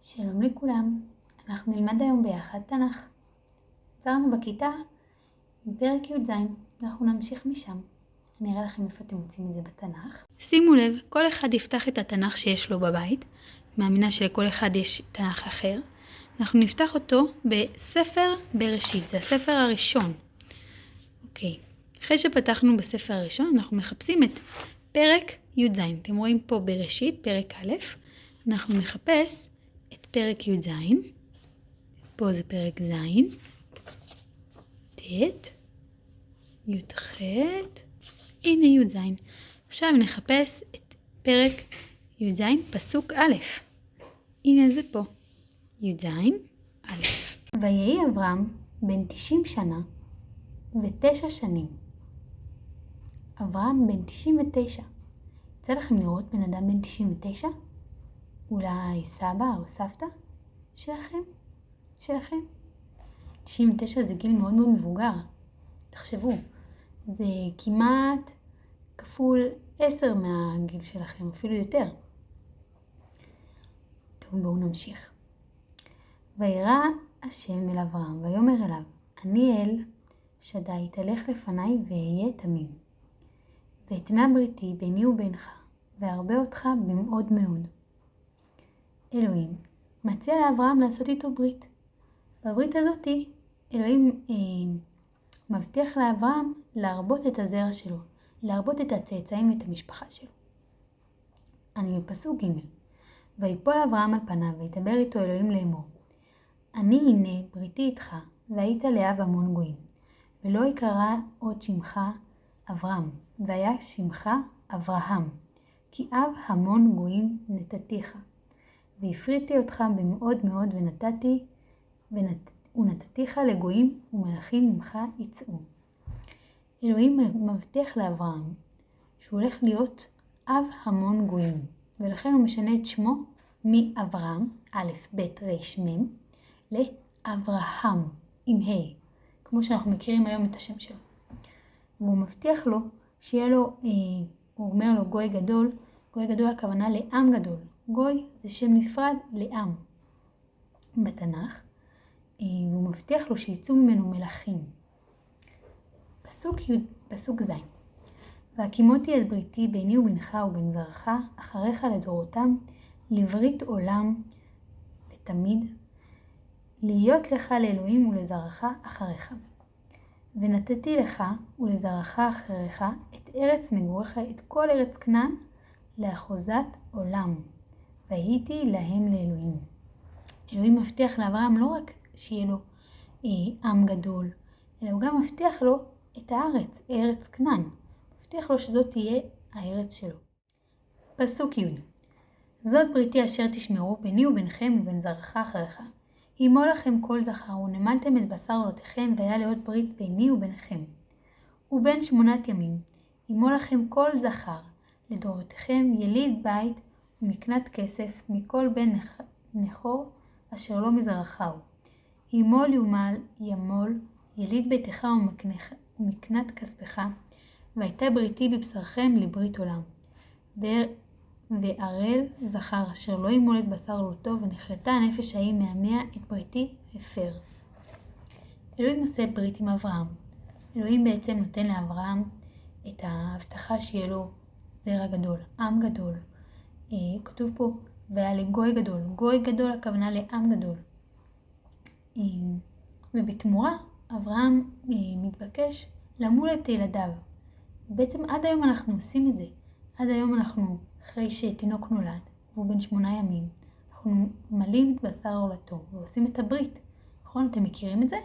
שלום לכולם, אנחנו נלמד היום ביחד תנ"ך. עצרנו בכיתה בפרק י"ז, ואנחנו נמשיך משם. אני אראה לכם איפה אתם מוצאים את זה בתנ"ך. שימו לב, כל אחד יפתח את התנ"ך שיש לו בבית. מאמינה שלכל אחד יש תנ"ך אחר. אנחנו נפתח אותו בספר בראשית, זה הספר הראשון. אוקיי, אחרי שפתחנו בספר הראשון, אנחנו מחפשים את פרק י"ז. אתם רואים פה בראשית, פרק א', אנחנו נחפש את פרק י"ז, פה זה פרק ז', ט', י"ח, הנה י"ז. עכשיו נחפש את פרק י"ז, פסוק א', הנה זה פה, י"ז, א'. ויהי אברהם בן 90 שנה ו9 שנים. אברהם בן 99. יצא לכם לראות בן אדם בן 99? אולי סבא או סבתא שלכם? 99 זה גיל מאוד מאוד מבוגר. תחשבו, זה כמעט כפול 10 מהגיל שלכם, אפילו יותר. טוב, בואו נמשיך. וירא השם אל אברהם, ויאמר אליו, אני אל שדי, תלך לפניי ואהיה תמים. ואתנה בריתי ביני ובינך, וארבה אותך במאוד מאוד. אלוהים מציע לאברהם לעשות איתו ברית. בברית הזאת אלוהים מבטיח לאברהם להרבות את הזרע שלו, להרבות את הצאצאים ואת המשפחה שלו. אני בפסוק ג' ויפול אברהם על פניו וידבר איתו אלוהים לאמור, אני הנה בריתי איתך והיית לאב המון גויים, ולא יקרא עוד שמך אברהם, והיה שמך אברהם, כי אב המון גויים נתתיך. והפריתי אותך במאוד מאוד ונתתיך לגויים ומלכים ממך יצאו. אלוהים מבטיח לאברהם שהוא הולך להיות אב המון גויים, ולכן הוא משנה את שמו מאברהם, א' ב' ר' מ', לאברהם עם ה', כמו שאנחנו מכירים היום את השם שלו. והוא מבטיח לו שיהיה לו, הוא אומר לו גוי גדול, גוי גדול הכוונה לעם גדול. גוי זה שם נפרד לעם בתנ"ך, והוא מבטיח לו שיצאו ממנו מלכים. פסוק ז' והקימותי את בריתי ביני ובינך ובין זרעך אחריך לדורותם, לברית עולם לתמיד, להיות לך לאלוהים ולזרעך אחריך. ונתתי לך ולזרעך אחריך את ארץ מגוריך, את כל ארץ כנען לאחוזת עולם, והייתי להם לאלוהים. אלוהים מבטיח לאברהם לא רק שיהיה לו עם גדול, אלא הוא גם מבטיח לו את הארץ, ארץ כנען. מבטיח לו שזאת תהיה הארץ שלו. פסוק י' זאת בריתי אשר תשמרו ביני ובינכם ובין זרעך אחריך. הימו לכם כל זכר ונמלתם את בשר עולותיכם, והיה להיות ברית ביני וביניכם. ובין 8 ימים הימו לכם כל זכר לדורותיכם, יליד בית ומקנת כסף מכל בן נחור אשר לא מזרעך הוא. ימול ימול יליד ביתך ומקנת כספך, והייתה בריתי בבשרכם לברית עולם. וערל זכר אשר לא ימול את בשר עולתו, ונחלטה הנפש ההיא מהמאה את בריתי הפר. אלוהים עושה ברית עם אברהם. אלוהים בעצם נותן לאברהם את ההבטחה שיהיה לו זרע גדול, עם גדול. כתוב פה, והיה לגוי גדול. גוי גדול הכוונה לעם גדול. ובתמורה אברהם מתבקש למול את ילדיו. בעצם עד היום אנחנו עושים את זה. עד היום אנחנו, אחרי שתינוק נולד, והוא בן 8 ימים, אנחנו מלאים את בשר עולתו ועושים את הברית. נכון? אתם מכירים את זה?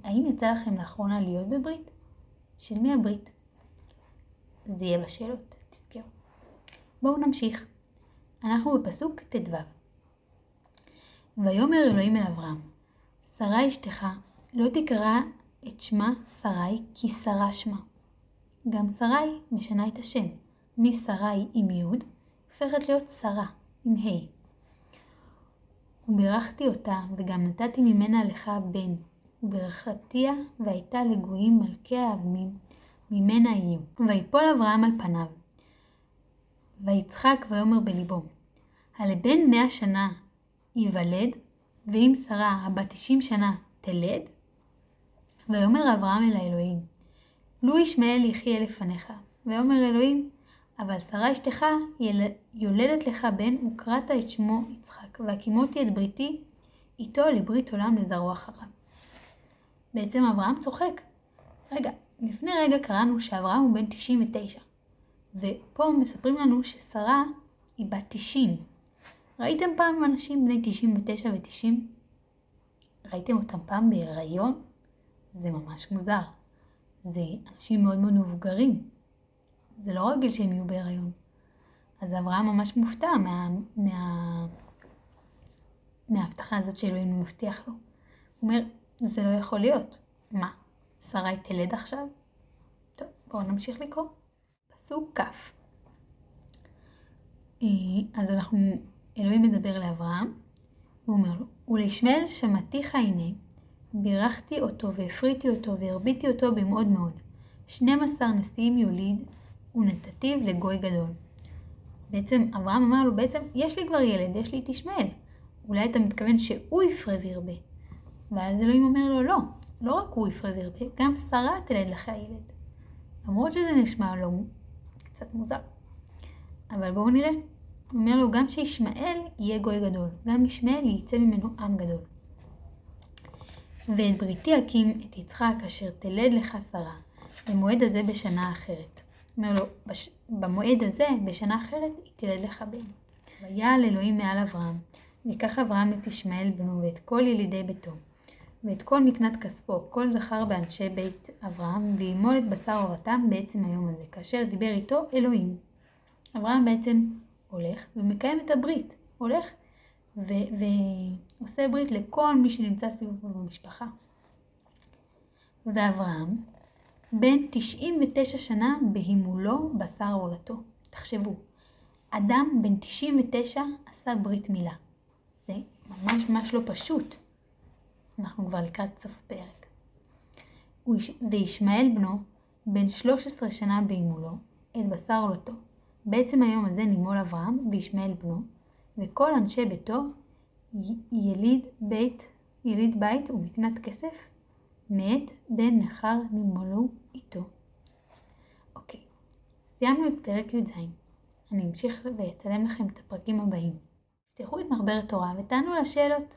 האם יצא לכם לאחרונה להיות בברית? של מי הברית? זה יהיה בשאלות, תזכרו. בואו נמשיך. אנחנו בפסוק ט"ו. ויאמר אלוהים אל אברהם, שרה אשתך לא תקרא את שמה שרי, כי שרה שמה. גם שרי משנה את השם. משרי עם י' הופכת להיות שרה עם ה'. וברכתי אותה וגם נתתי ממנה לך בן, וברכתיה והייתה לגויים מלכי העמים ממנה יהיו. ויפול אברהם על פניו ויצחק ויאמר בליבו, הלבן 100 שנה ייוולד, ואם שרה הבת 90 שנה תלד? ויאמר אברהם אל האלוהים, לו ישמעאל יחיה לפניך. ויאמר אלוהים, אבל שרה אשתך יולדת לך בן, וקראת את שמו יצחק, והקימותי את בריתי איתו לברית עולם לזרעו אחריו. בעצם אברהם צוחק. לפני רגע קראנו שאברהם הוא בן 99, ופה מספרים לנו ששרה היא בת 90. ראיתם פעם אנשים בני 99 ו-90? ראיתם אותם פעם בהיריון? זה ממש מוזר. זה אנשים מאוד מאוד מבוגרים. זה לא רגיל שהם יהיו בהיריון. אז אברהם ממש מופתע מההבטחה הזאת שאלוהים מבטיח לו. הוא אומר, זה לא יכול להיות. מה? שרה היא תלד עכשיו? טוב, בואו נמשיך לקרוא. פסוק כ'. אז אלוהים מדבר לאברהם, והוא אומר לו, ולישמעאל שמעתיך הנה, בירכתי אותו והפריתי אותו והרביתי אותו במאוד מאוד. 12 נשיאים יוליד ונתתיו לגוי גדול. בעצם אברהם אמר לו, יש לי כבר ילד, יש לי את ישמעאל. אולי אתה מתכוון שהוא יפרה וירבה. ואז אלוהים אומר לו, לא רק הוא יפרה וירבה, גם שרה תלד לך ילד. למרות שזה נשמע לו קצת מוזר. אבל בואו נראה. הוא אומר לו, גם שישמעאל יהיה גוי גדול, גם ישמעאל יצא ממנו עם גדול. ואת בריתי אקים את יצחק אשר תלד לך שרה, במועד הזה בשנה אחרת. אומר לו, במועד הזה בשנה אחרת היא תלד לך בן. ויעל אלוהים מעל אברהם, ויקח אברהם את ישמעאל בנו ואת כל ילידי ביתו, ואת כל מקנת כספו, כל זכר באנשי בית אברהם, וימול את בשר אורתם בעצם היום הזה, כאשר דיבר איתו אלוהים. אברהם בעצם הולך ומקיים את הברית, הולך ועושה ברית לכל מי שנמצא סביבו במשפחה. ואברהם בן 99 שנה בהימולו בשר עולתו. תחשבו, אדם בן 99 עשה ברית מילה. זה ממש לא פשוט. אנחנו כבר לקראת סוף הפרק. וישמעאל בנו בן 13 שנה בהימולו את בשר עולתו. בעצם היום הזה נימול אברהם וישמעאל בנו, וכל אנשי ביתו יליד בית ומקנת כסף, מת בן נחר נימולו איתו. אוקיי, סיימנו את פרק י"ז. אני אמשיך ויצלם לכם את הפרקים הבאים. תפתחו את מחברת תורה ותענו לשאלות.